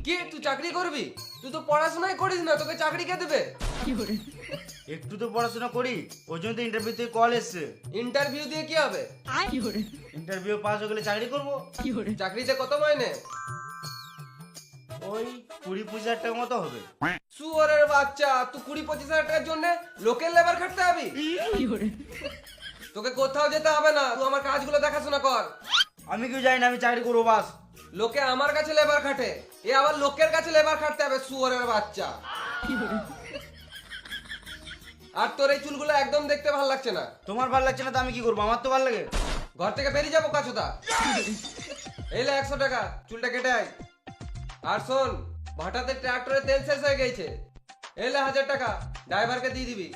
কি তুই চাকরি করবি? তুই তো পড়াশোনাই করিস না, তোকে চাকরি কে দেবে? একটু তো পড়াশোনা করি, ওই জন্য তো ইন্টারভিউ থেকে কল এসছে। ইন্টারভিউ দিয়ে কি হবে? ইন্টারভিউ পাস হয়ে গেলে চাকরি করবো। চাকরিতে কত মাইনে? ওই 20-25 হাজার টাকা মতো হবে। শুয়োরের বাচ্চা, তুই 20-25 হাজার টাকার জন্য লোকের লেবার খাটতে হবি? তোকে কোথাও যেতে হবে না, তুই আমার কাজগুলো দেখাশোনা কর। আমি কেউ জানি না, আমি চাকরি করবো বাস। লোকে আমার কাছে লেবার খাটে, এ আবার লোকের কাছে লেবার খাটতে হবে, শুয়োরের বাচ্চা। আর তোর এই চুলগুলো একদম দেখতে ভালো লাগছে না। তোমার ভালো লাগছে না তো আমি কি করবো, আমার তো ভালো লাগে। ঘর থেকে বেরিয়ে যাবো কাছুদা। এই লে 100 টাকা, চুলটা কেটে আয়। আর শোন, ভাটাতে ট্রাক্টরে তেল শেষ হয়ে গেছে, এই লে 1000 টাকা, ড্রাইভারকে দিয়ে দিবি।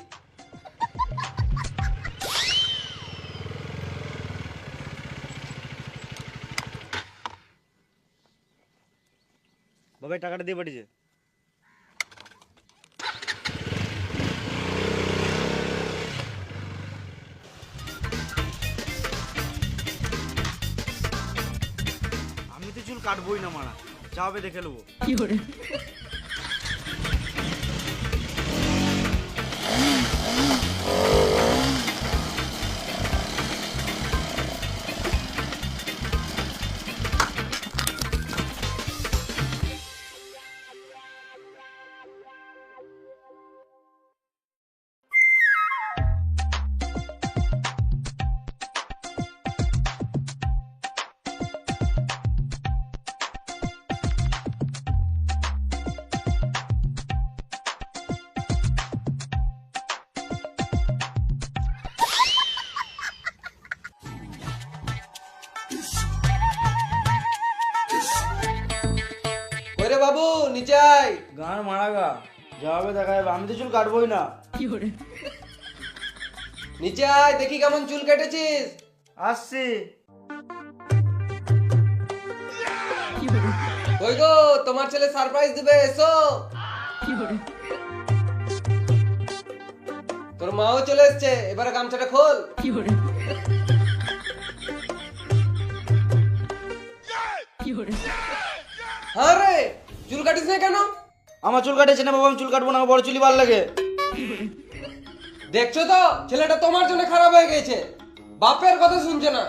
বাবা এই টাকাটা দিয়ে পাঠিয়েছে। আমি তো চুল কাটবোই না মারা, যা হবে দেখে নেবো। ওরে বাবু, নিচে আয়। গান মারা গা, যা হবে দেখা যাবে, আমি তো চুল কাটবোই না। নিচে আয়, দেখি কেমন চুল কেটেছিস। আসছি। কই গো, তোমার ছেলে সারপ্রাইজ দিবে, এসো। তোর মাও চলে এসছে, এবারে গামছাটা খোল। হ্যাঁ রে, চুল কাটিস না কেন? আমার চুল কাটেছে না বাবা, আমি চুল কাটবো না, আমার বড় চুলই ভালো লাগে। দেখছো তো, ছেলেটা তোমার জন্য খারাপ হয়ে গেছে, বাপের কথা শুনছে না।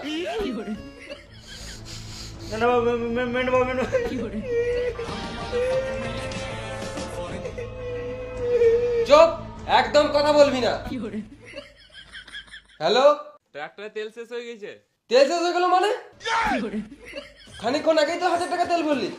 না না বাবা, মেনে বাবা, মেনে। চুপ, একদম কথা বলবি না। হ্যালো, ট্রাক্টরে তেল শেষ হয়ে গেছে। তেল শেষ হয়ে গেল মানে? খানিকক্ষণ আগেই তো 1000 টাকা তেল ভরলি।